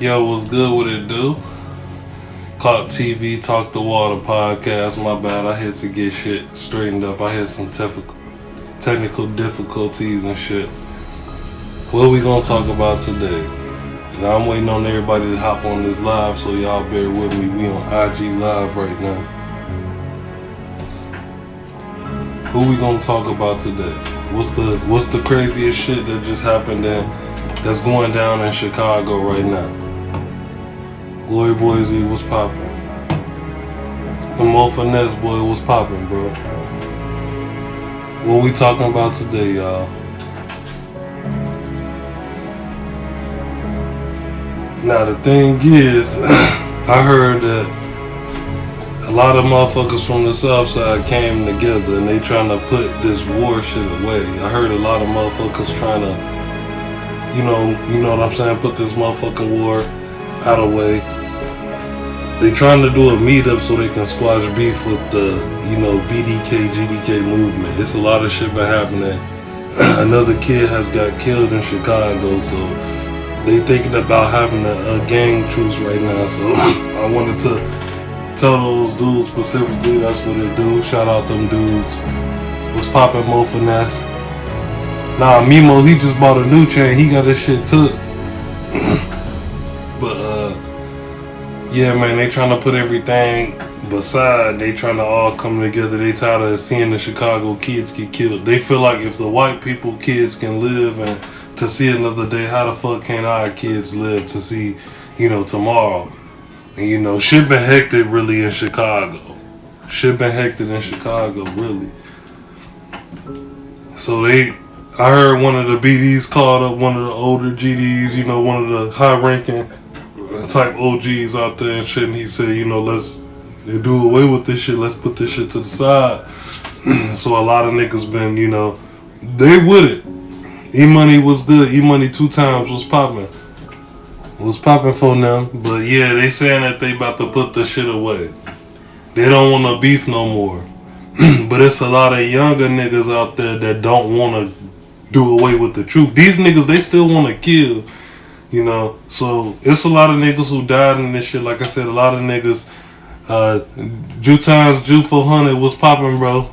Yo, what's good with it, dude? Clock TV, Talk the Water podcast. My bad, I had to get shit straightened up. I had some technical difficulties and shit. What we gonna talk about today? Now, I'm waiting on everybody to hop on this live, so y'all bear with me. We on IG Live right now. Who we gonna talk about today? What's the craziest shit that just happened that's going down in Chicago right now? Glory Boise, what's poppin'? Smfh, boy, what's poppin', bro? What we talking about today, y'all? Now the thing is, I heard that a lot of motherfuckers from the south side came together and they trying to put this war shit away. I heard a lot of motherfuckers trying to, you know what I'm saying, put this motherfucking war out of the way. They trying to do a meetup so they can squash beef with the, BDK, GDK movement. It's a lot of shit been happening. Another kid has got killed in Chicago, so they thinking about having a gang truce right now. So I wanted to tell those dudes specifically that's what they do. Shout out them dudes. What's poppin', Smfh? Nah, Mimo, he just bought a new chain. He got his shit took. Yeah, man, they trying to put everything beside. They trying to all come together. They tired of seeing the Chicago kids get killed. They feel like if the white people kids can live and to see another day, how the fuck can our kids live to see, tomorrow? And, shit been hectic really in Chicago. Shit been hectic in Chicago, really. So I heard one of the BDs called up one of the older GDs, one of the high-ranking type OGs out there and shit, and he said, let's do away with this shit, let's put this shit to the side. So a lot of niggas been, they with it. E-Money was good. E-Money 2 times was popping. Was popping for them. But yeah, they saying that they about to put the shit away. They don't want to beef no more. But it's a lot of younger niggas out there that don't want to do away with the truth. These niggas, they still want to kill. So it's a lot of niggas who died in this shit. Like I said, a lot of niggas, Jew times Jew 400 was popping, bro.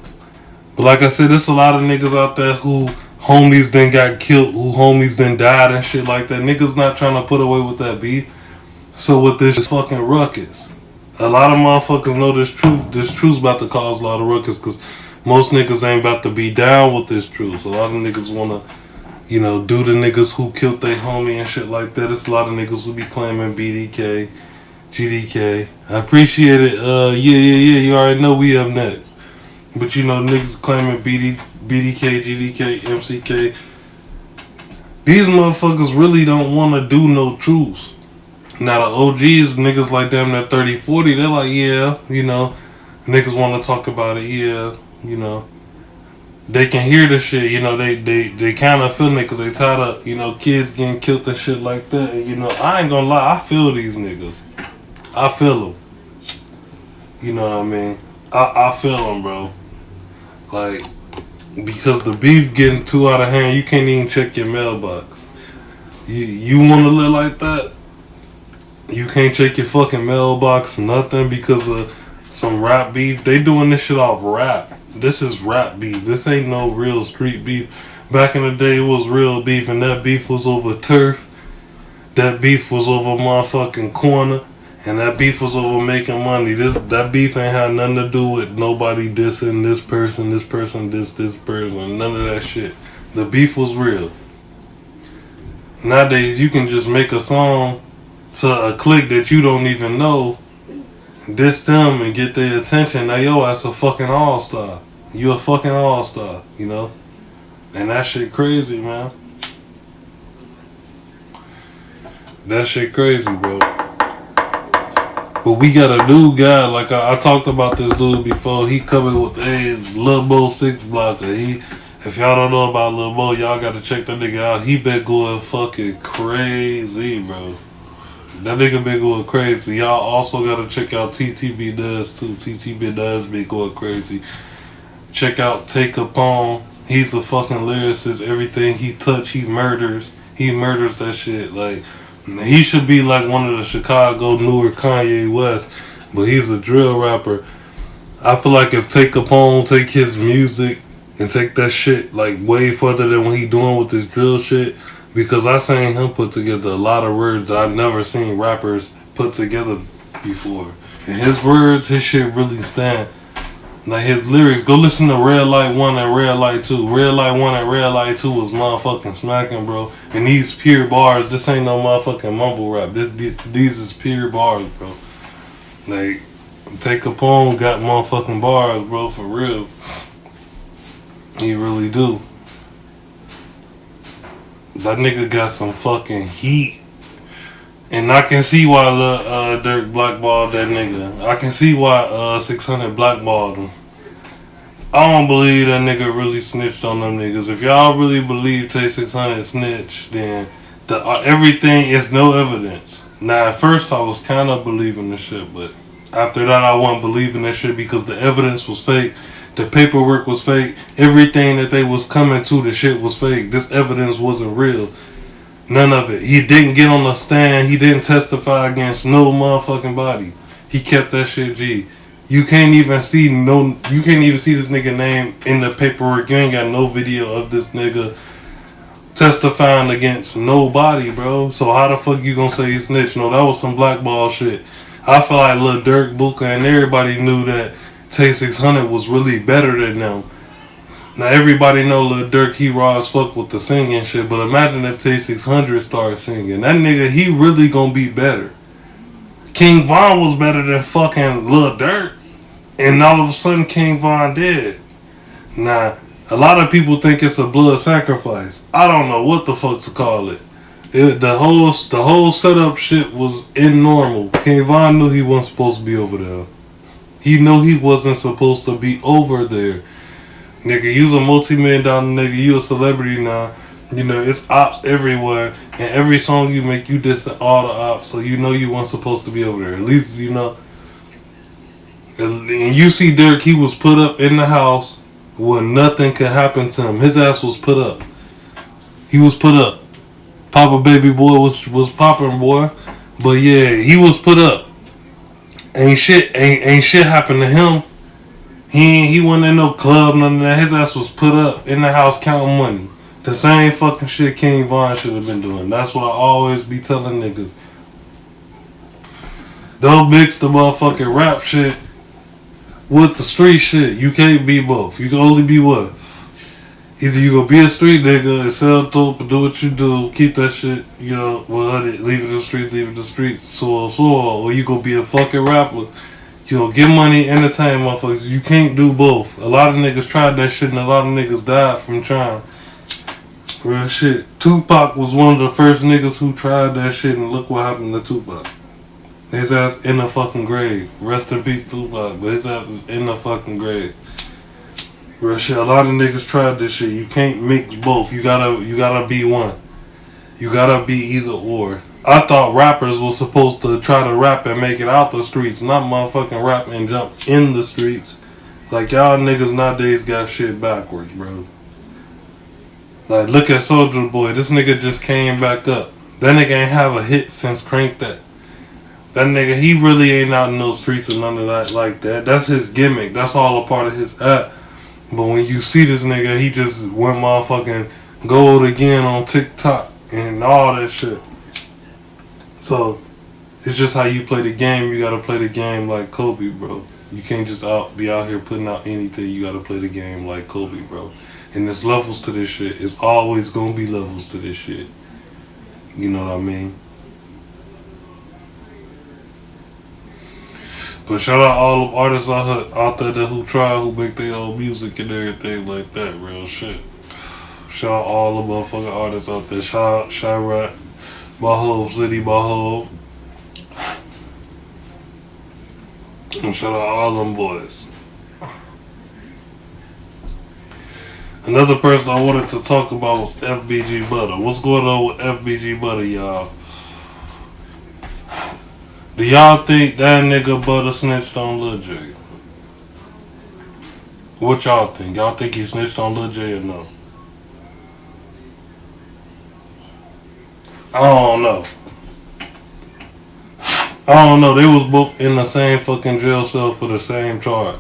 But like I said, there's a lot of niggas out there who homies then got killed, who homies then died and shit like that. Niggas not trying to put away with that beef. So with this fucking ruckus, a lot of motherfuckers know this truth's about to cause a lot of ruckus because most niggas ain't about to be down with this truth. A lot of niggas wanna do the niggas who killed their homie and shit like that. It's a lot of niggas who be claiming BDK, GDK. I appreciate it. Yeah. You already know we up next. But niggas claiming BDK, GDK, MCK. These motherfuckers really don't want to do no truths. Now the OGs, niggas like them that 30, 40, they're like, yeah, niggas want to talk about it, yeah, They can hear the shit, they kind of feeling it because they tired of, kids getting killed and shit like that. And, I ain't gonna lie, I feel these niggas. I feel them. You know what I mean? I feel them, bro. Like, because the beef getting too out of hand, you can't even check your mailbox. You want to live like that? You can't check your fucking mailbox, nothing, because of some rap beef. They doing this shit off rap. This is rap beef. This ain't no real street beef. Back in the day, it was real beef, and that beef was over turf. That beef was over motherfucking corner, and that beef was over making money. That beef ain't had nothing to do with nobody dissing this person diss this person. None of that shit. The beef was real. Nowadays, you can just make a song to a clique that you don't even know, diss them and get their attention. Now yo ass a fucking all-star. You a fucking all-star, And that shit crazy, man. That shit crazy, bro. But we got a new guy, like I talked about this dude before. He coming with Lil Bo 6 blocker. If y'all don't know about Lil Bo, y'all gotta check that nigga out. He been going fucking crazy, bro. That nigga been going crazy. Y'all also gotta check out TTB Does too. TTB Does been going crazy. Check out Take a Poem. He's a fucking lyricist. Everything he touch, he murders. He murders that shit. Like, He should be like one of the Chicago Newark Kanye West, but he's a drill rapper. I feel like if Take Capone take his music and take that shit like way further than what he doing with this drill shit, because I seen him put together a lot of words that I never seen rappers put together before. And his words, his shit really stand. Like his lyrics, go listen to Red Light 1 and Red Light 2. Red Light 1 and Red Light 2 was motherfucking smacking, bro. And these pure bars, this ain't no motherfucking mumble rap. These is pure bars, bro. Like, Take Capone got motherfucking bars, bro, for real. He really do. That nigga got some fucking heat. And I can see why Durk blackballed that nigga. I can see why 600 blackballed him. I don't believe that nigga really snitched on them niggas. If y'all really believe Tay 600 snitched, then everything is no evidence. Now, at first I was kind of believing the shit, but after that I wasn't believing that shit because the evidence was fake. The paperwork was fake. Everything that they was coming to, the shit was fake. This evidence wasn't real. None of it. He didn't get on the stand. He didn't testify against no motherfucking body. He kept that shit G. You can't even see this nigga name in the paperwork. You ain't got no video of this nigga testifying against nobody, bro. So how the fuck you gonna say he snitched? No, that was some blackball shit. I feel like Lil Durk, Buka, and everybody knew that Tay 600 was really better than them. Now everybody know Lil Durk, he raw as fuck with the singing shit, but imagine if Tay 600 started singing. That nigga, he really gonna be better. King Von was better than fucking Lil Durk, and all of a sudden King Von dead. Now, a lot of people think it's a blood sacrifice. I don't know what the fuck to call it. The whole setup shit was normal. King Von knew he wasn't supposed to be over there. He knew he wasn't supposed to be over there. Nigga, you's a multi-million-dollar nigga. You a celebrity now. You know, it's ops everywhere. And every song you make, you diss all the ops. So you know you weren't supposed to be over there. At least, you know. And you see Durk, he was put up in the house where nothing could happen to him. His ass was put up. He was put up. Papa Baby Boy was popping, boy. But yeah, he was put up. Ain't shit happened to him. He wasn't in no club, none of that. His ass was put up in the house counting money. The same fucking shit King Von should have been doing. That's what I always be telling niggas. Don't mix the motherfucking rap shit with the street shit. You can't be both. You can only be one. Either you gonna be a street nigga and sell dope and do what you do, keep that shit, you know, leave it in the streets, so or you gonna be a fucking rapper. You know, get money, entertain motherfuckers. You can't do both. A lot of niggas tried that shit and a lot of niggas died from trying. Real shit. Tupac was one of the first niggas who tried that shit and look what happened to Tupac. His ass in the fucking grave. Rest in peace Tupac, but his ass is in the fucking grave. Real shit. A lot of niggas tried this shit. You can't mix both. You gotta be one. You gotta be either or. I thought rappers was supposed to try to rap and make it out the streets, not motherfucking rap and jump in the streets. Like y'all niggas nowadays got shit backwards, bro. Like look at Soulja Boy, this nigga just came back up. That nigga ain't have a hit since Crank That. That nigga, he really ain't out in those streets or none of that like that. That's his gimmick. That's all a part of his act. But when you see this nigga, he just went motherfucking gold again on TikTok and all that shit. So, it's just how you play the game. You gotta play the game like Kobe, bro. You can't just be out here putting out anything. You gotta play the game like Kobe, bro. And there's levels to this shit. It's always gonna be levels to this shit. You know what I mean? But shout out all the artists out there who try, who make their own music and everything like that, real shit. Shout out all the motherfucking artists out there. Shout out Chirac. Baho, City Baho. And shout out all them boys. Another person I wanted to talk about was FBG Butter. What's going on with FBG Butter, y'all? Do y'all think that nigga Butter snitched on Lil J? What y'all think? Y'all think he snitched on Lil J or no? I don't know. I don't know. They was both in the same fucking jail cell for the same charge.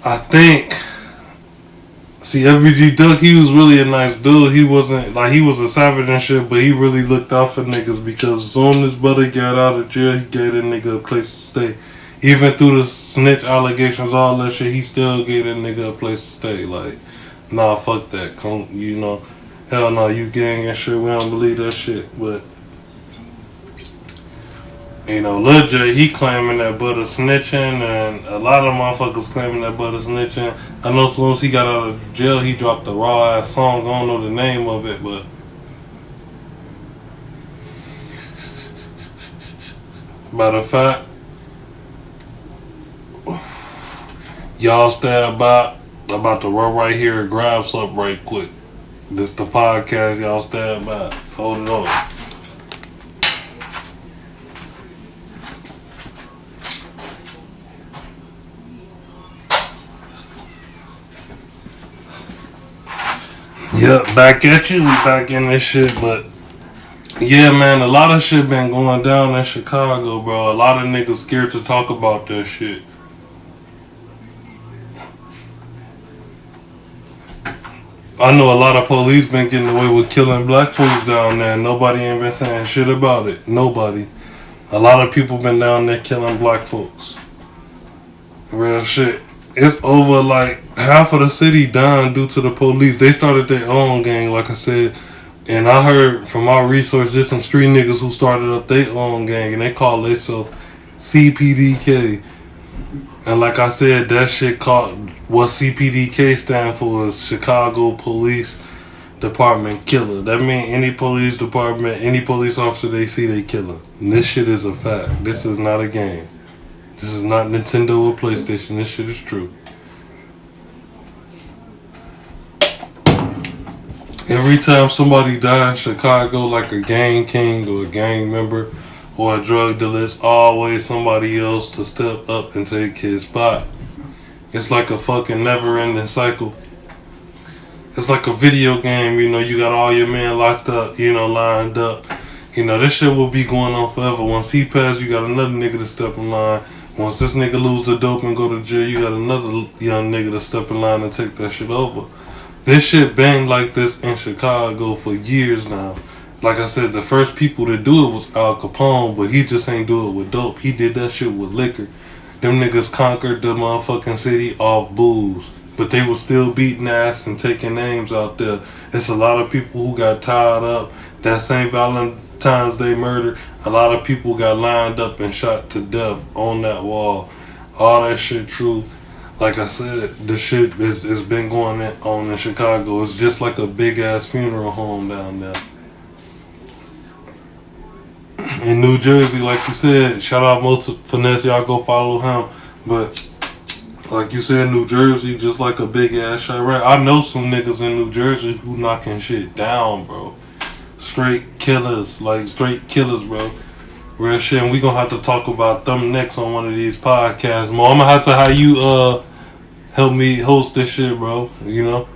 I think. See, FBG Duck, he was really a nice dude. He wasn't like he was a savage and shit, but he really looked out for niggas because as soon as his brother got out of jail, he gave that nigga a place to stay. Even through the snitch allegations, all that shit, he still gave that nigga a place to stay. Like, nah, fuck that. Come, you know, hell no, you gang and shit. We don't believe that shit. But you know, Lil J, he claiming that Butter snitching, and a lot of motherfuckers claiming that Butter snitching. I know as soon as he got out of jail, he dropped a raw ass song. I don't know the name of it, but matter of fact, y'all stay by. I'm about to run right here and grab something right quick. This the podcast. Y'all stay by. Hold it on. Yep, back at you. We back in this shit, but yeah, man, a lot of shit been going down in Chicago, bro. A lot of niggas scared to talk about that shit. I know a lot of police been getting away with killing black folks down there. Nobody ain't been saying shit about it. Nobody. A lot of people been down there killing black folks. Real shit. It's over like half of the city dying due to the police. They started their own gang, like I said. And I heard from our resource, there's some street niggas who started up their own gang, and they call themselves CPDK. And like I said, that shit called what CPDK stand for is Chicago Police Department Killer. That means any police department, any police officer they see, they kill him. And this shit is a fact. This is not a game. This is not Nintendo or PlayStation. This shit is true. Every time somebody dies in Chicago, like a gang king or a gang member or a drug dealer, it's always somebody else to step up and take his spot. It's like a fucking never-ending cycle. It's like a video game, you know, you got all your men locked up, you know, lined up. You know, this shit will be going on forever. Once he passes, you got another nigga to step in line. Once this nigga lose the dope and go to jail, you got another young nigga to step in line and take that shit over. This shit been like this in Chicago for years now. Like I said, the first people to do it was Al Capone, but he just ain't do it with dope. He did that shit with liquor. Them niggas conquered the motherfucking city off booze, but they was still beating ass and taking names out there. It's a lot of people who got tied up. That St. Valentine's Day murder, a lot of people got lined up and shot to death on that wall. All that shit true. Like I said, the shit is been going on in Chicago. It's just like a big ass funeral home down there. In New Jersey, like you said, shout out Mo to Finesse, y'all go follow him. But like you said, New Jersey, just like a big ass Chirac. I know some niggas in New Jersey who knocking shit down, bro. Straight killers, like straight killers, bro. Real shit, and we gonna have to talk about them next on one of these podcasts, Mo. I'm gonna have to have you help me host this shit, bro. You know,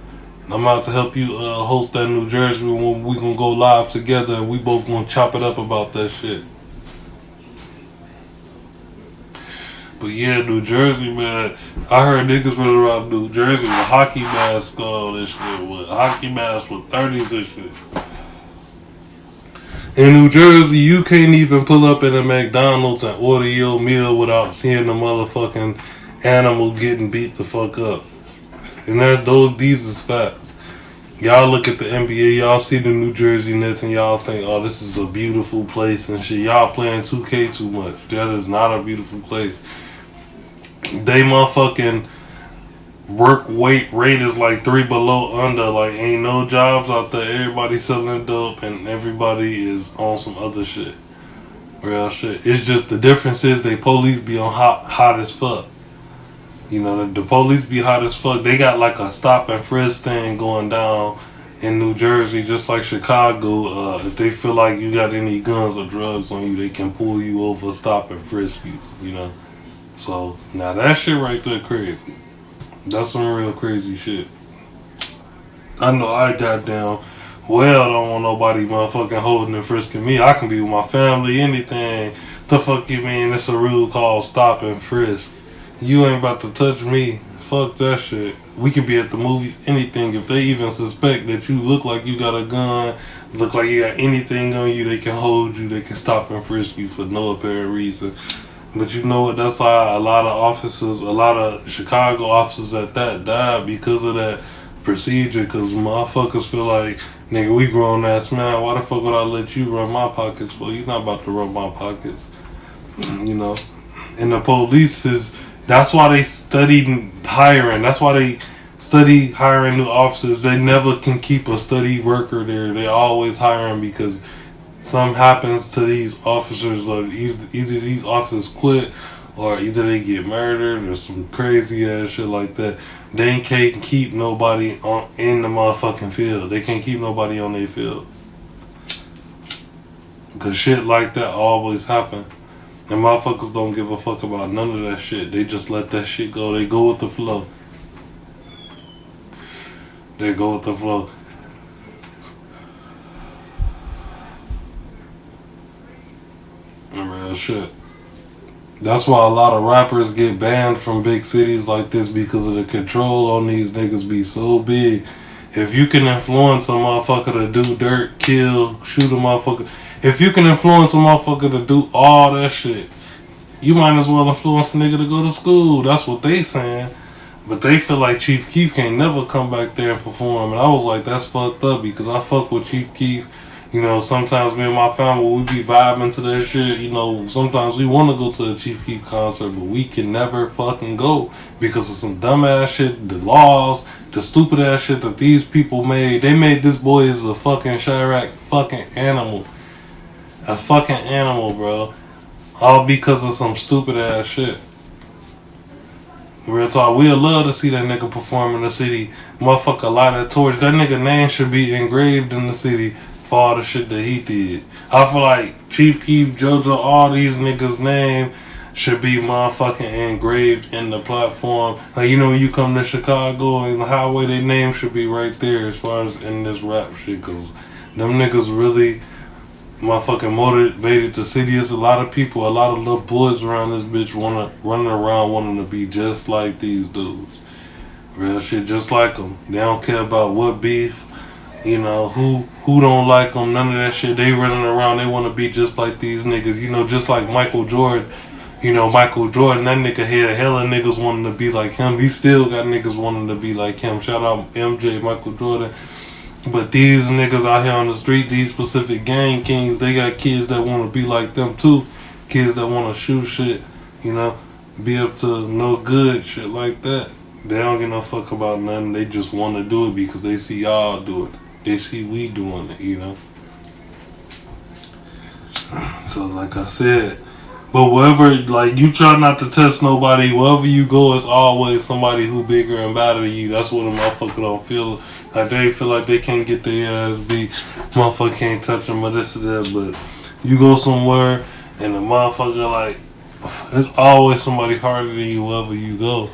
I'm about to help you host that New Jersey when we gonna go live together, and we both gonna chop it up about that shit. But yeah, New Jersey, man. I heard niggas running around New Jersey with hockey masks on and shit, with hockey masks with 30s and shit. In New Jersey, you can't even pull up in a McDonald's and order your meal without seeing the motherfucking animal getting beat the fuck up. And these is facts. Y'all look at the NBA, y'all see the New Jersey Nets, and y'all think, oh, this is a beautiful place and shit. Y'all playing 2K too much. That is not a beautiful place. They motherfucking work weight rate is like 3 below under. Like, ain't no jobs out there. Everybody selling dope and everybody is on some other shit. Real shit. It's just the difference is they police be on hot as fuck. You know, the police be hot as fuck. They got like a stop and frisk thing going down in New Jersey, just like Chicago. If they feel like you got any guns or drugs on you, they can pull you over, stop and frisk you, you know. So, now that shit right there crazy. That's some real crazy shit. I know I goddamn well don't want nobody motherfucking holding and frisking me. I can be with my family, anything. The fuck you mean? It's a rule called stop and frisk. You ain't about to touch me. Fuck that shit. We can be at the movies, anything. If they even suspect that you look like you got a gun, look like you got anything on you, they can hold you. They can stop and frisk you for no apparent reason. But you know what? That's why a lot of officers, a lot of Chicago officers at that died because of that procedure. Because motherfuckers feel like, nigga, we grown ass man. Why the fuck would I let you run my pockets for? You not about to run my pockets. You know? And the police is, that's why they studied hiring. That's why they study hiring new officers. They never can keep a steady worker there. They always hiring because something happens to these officers. Or either these officers quit or either they get murdered or some crazy ass shit like that. They can't keep nobody in the motherfucking field. They can't keep nobody on their field. Because shit like that always happen. And motherfuckers don't give a fuck about none of that shit. They just let that shit go. They go with the flow. They go with the flow. And real shit. That's why a lot of rappers get banned from big cities like this because of the control on these niggas be so big. If you can influence a motherfucker to do dirt, kill, shoot a motherfucker. If you can influence a motherfucker to do all that shit, you might as well influence a nigga to go to school. That's what they saying. But they feel like Chief Keef can't never come back there and perform. And I was like, that's fucked up because I fuck with Chief Keef. You know, sometimes me and my family, we be vibing to that shit. You know, sometimes we want to go to a Chief Keef concert, but we can never fucking go because of some dumbass shit, the laws, the stupid ass shit that these people made. They made this boy as a fucking Chirac fucking animal. A fucking animal, bro. All because of some stupid ass shit. Real talk, we'd love to see that nigga perform in the city. Motherfucker light a torch. That nigga name should be engraved in the city for all the shit that he did. I feel like Chief Keef, JoJo, all these niggas' name should be motherfucking engraved in the platform. Like, you know, when you come to Chicago and the highway, their name should be right there as far as in this rap shit goes. Them niggas really motherfucking motivated the city. Is a lot of people, a lot of little boys around this bitch running around wanting to be just like these dudes. Real shit, just like them. They don't care about what beef, you know, who don't like them, none of that shit. They running around, they want to be just like these niggas, you know, just like Michael Jordan. You know, Michael Jordan, that nigga had hella niggas wanting to be like him. He still got niggas wanting to be like him. Shout out MJ, Michael Jordan. But these niggas out here on the street, these specific gang kings, they got kids that want to be like them too. Kids that want to shoot shit, you know, be up to no good, shit like that. They don't give no fuck about nothing. They just want to do it because they see y'all do it. They see we doing it, you know. So like I said, but wherever, like, you try not to test nobody. Wherever you go, it's always somebody who bigger and badder than you. That's what a motherfucker don't feel. Like, they feel like they can't get their ass beat. Motherfucker can't touch them or this or that. But you go somewhere and the motherfucker, like, there's always somebody harder than you wherever you go.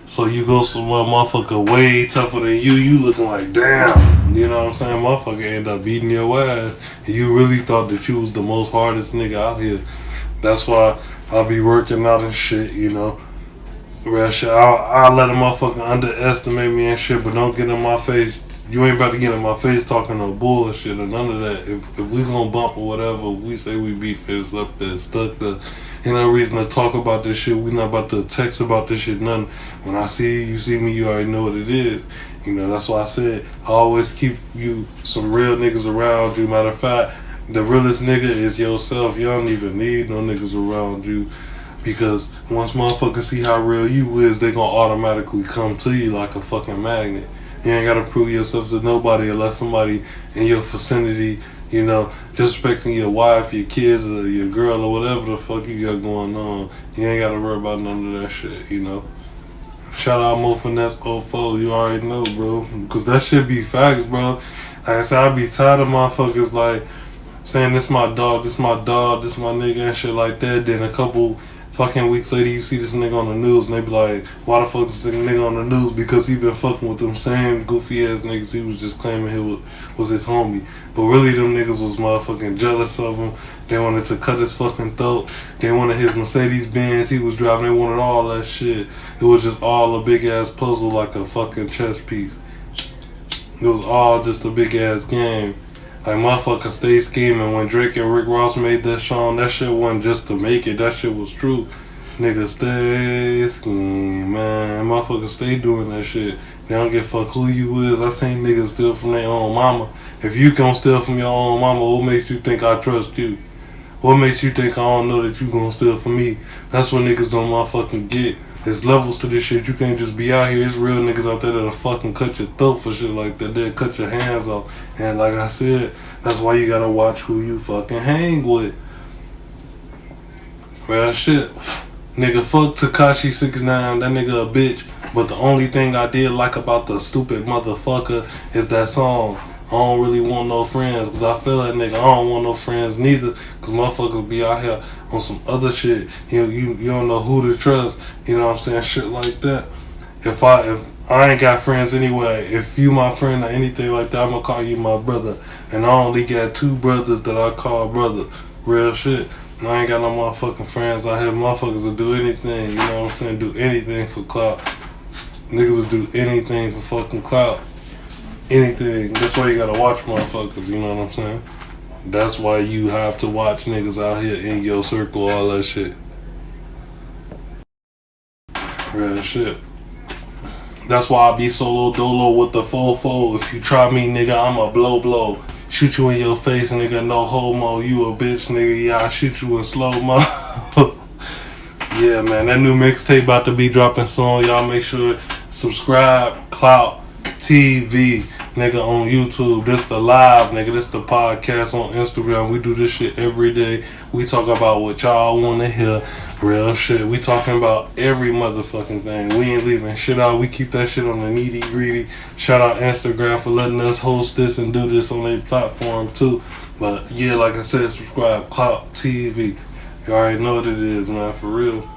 So you go somewhere, motherfucker way tougher than you. You looking like, damn. You know what I'm saying? Motherfucker end up beating your ass. And you really thought that you was the most hardest nigga out here. That's why I'll be working out and shit, you know. Real shit. I'll let a motherfucker underestimate me and shit, but don't get in my face. You ain't about to get in my face talking no bullshit or none of that. If we gonna bump or whatever, we say we beef it's up there, stuck there. Ain't no reason to talk about this shit. We not about to text about this shit, nothing. When I see you see me, you already know what it is. You know, that's why I said I always keep you some real niggas around you. Matter of fact, the realest nigga is yourself. You don't even need no niggas around you. Because once motherfuckers see how real you is, they gonna automatically come to you like a fucking magnet. You ain't gotta prove yourself to nobody unless somebody in your vicinity, you know, disrespecting your wife, your kids, or your girl, or whatever the fuck you got going on. You ain't gotta worry about none of that shit, you know. Shout out Mo Finesse 04, you already know, bro. Because that shit be facts, bro. Like I said, I be tired of motherfuckers like saying this my dog, this my nigga and shit like that. Then a couple Fucking weeks later, you see this nigga on the news, and they be like, why the fuck this nigga on the news? Because he been fucking with them same goofy ass niggas he was just claiming he was his homie. But really, them niggas was motherfucking jealous of him. They wanted to cut his fucking throat. They wanted his Mercedes Benz he was driving. They wanted all that shit. It was just all a big ass puzzle like a fucking chess piece. It was all just a big ass game. Like, motherfuckers stay scheming. When Drake and Rick Ross made that song, that shit wasn't just to make it. That shit was true. Niggas stay scheming, man. Motherfuckers stay doing that shit. They don't give a fuck who you is. I seen niggas steal from their own mama. If you gon' steal from your own mama, what makes you think I trust you? What makes you think I don't know that you gon' steal from me? That's what niggas don't motherfucking get. There's levels to this shit. You can't just be out here. It's real niggas out there that'll fucking cut your throat for shit like that. They'll cut your hands off. And like I said, that's why you gotta watch who you fucking hang with. Real shit. Nigga, fuck Tekashi 69. That nigga a bitch. But the only thing I did like about the stupid motherfucker is that song. I don't really want no friends, because I feel that nigga, I don't want no friends neither, because motherfuckers be out here on some other shit. You don't know who to trust, you know what I'm saying, shit like that. If I ain't got friends anyway, if you my friend or anything like that, I'm gonna call you my brother. And I only got 2 brothers that I call brother. Real shit. And I ain't got no motherfucking friends out here. Motherfuckers will do anything, you know what I'm saying, do anything for clout. Niggas will do anything for fucking clout. Anything. That's why you gotta watch motherfuckers, you know what I'm saying? That's why you have to watch niggas out here in your circle, all that shit. Real shit. That's why I be solo dolo with the fofo. If you try me, nigga, I'm a blow. Shoot you in your face, nigga, no homo. You a bitch, nigga, yeah, I shoot you in slow-mo. Yeah, man, that new mixtape about to be dropping soon. Y'all make sure subscribe, Clout TV. Nigga, on YouTube. This the live, nigga. This the podcast on Instagram. We do this shit every day. We talk about what y'all want to hear. Real shit. We talking about every motherfucking thing. We ain't leaving shit out. We keep that shit on the needy greedy. Shout out Instagram for letting us host this and do this on their platform too. But yeah, like I said, subscribe, Clout TV. You already know what it is, man. For real.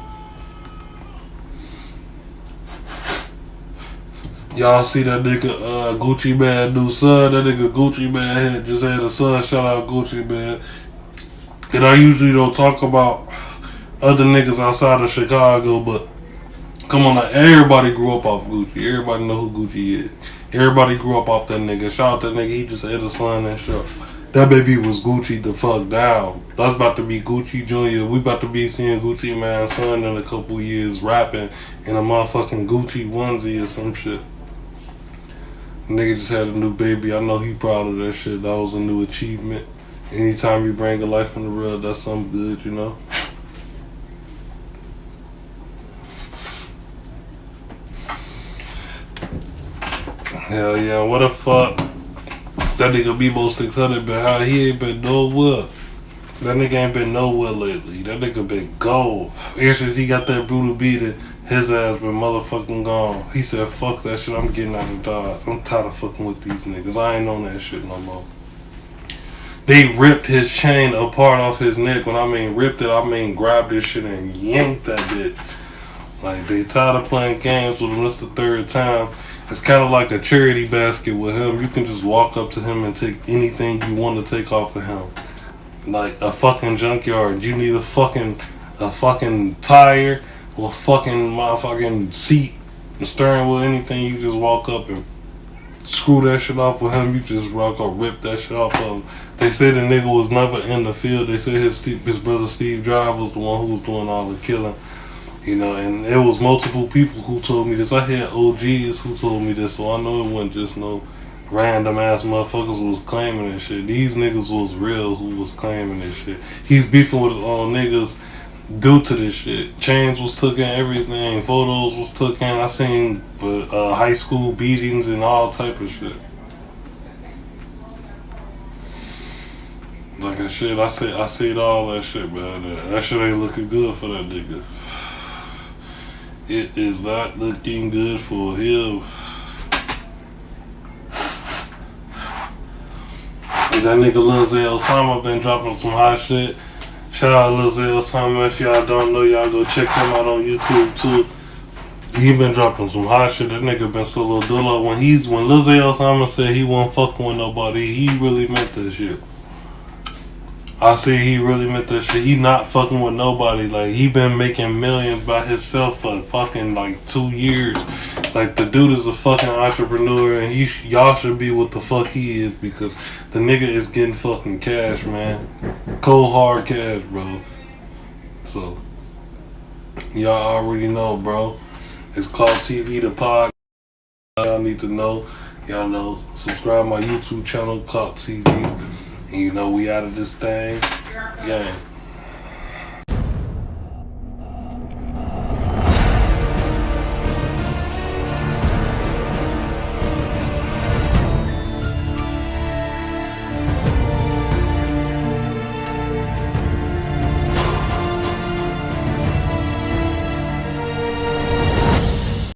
Y'all see that nigga Gucci Man new son? That nigga Gucci Man just had a son. Shout out Gucci Man. And I usually don't talk about other niggas outside of Chicago, but come on now, everybody grew up off Gucci. Everybody know who Gucci is. Everybody grew up off that nigga. Shout out that nigga, he just had a son and shit. That baby was Gucci the fuck down. That's about to be Gucci Jr. We about to be seeing Gucci Man's son in a couple years rapping in a motherfucking Gucci onesie or some shit. Nigga just had a new baby. I know he proud of that shit. That was a new achievement. Anytime you bring a life in the world, that's something good, you know? Hell yeah, what the fuck? That nigga Bebo 600 been how he ain't been nowhere. That nigga ain't been nowhere lately. That nigga been gold. Ever since he got that brutal beating, his ass been motherfucking gone. He said, fuck that shit, I'm getting out of Dodge. I'm tired of fucking with these niggas. I ain't on that shit no more. They ripped his chain apart off his neck. When I mean ripped it, I mean grabbed this shit and yanked that bitch. Like, they tired of playing games with him. This the 3rd time. It's kind of like a charity basket with him. You can just walk up to him and take anything you want to take off of him. Like a fucking junkyard. You need a fucking tire or a fucking motherfucking seat, the steering wheel, anything. You just walk up and screw that shit off with him. You just walk up, rip that shit off of him. They say the nigga was never in the field. They say his brother Steve Drive was the one who was doing all the killing. You know, and it was multiple people who told me this. I had OGs who told me this, so I know it wasn't just no random ass motherfuckers who was claiming this shit. These niggas was real who was claiming this shit. He's beefing with his own niggas due to this shit. Chains was taken, everything. Photos was taken. I seen high school beatings and all type of shit. Like I said, I said all that shit, man. That shit ain't looking good for that nigga. It is not looking good for him. And that nigga Lil Zay Osama been dropping some hot shit. Shout out Lil Smfh. If y'all don't know, y'all go check him out on YouTube too. He been dropping some hot shit. That nigga been solo dolo. When Lil Smfh said he wasn't fucking with nobody, he really meant that shit. I say he really meant that shit. He not fucking with nobody. Like, he been making millions by himself for fucking like 2 years. Like, the dude is a fucking entrepreneur, and y'all should be what the fuck he is, because the nigga is getting fucking cash, man. Cold hard cash, bro. So y'all already know, bro. It's called TV the Pod. Y'all need to know. Y'all know. Subscribe my YouTube channel, Clout TV. And you know we out of this thing. Gang.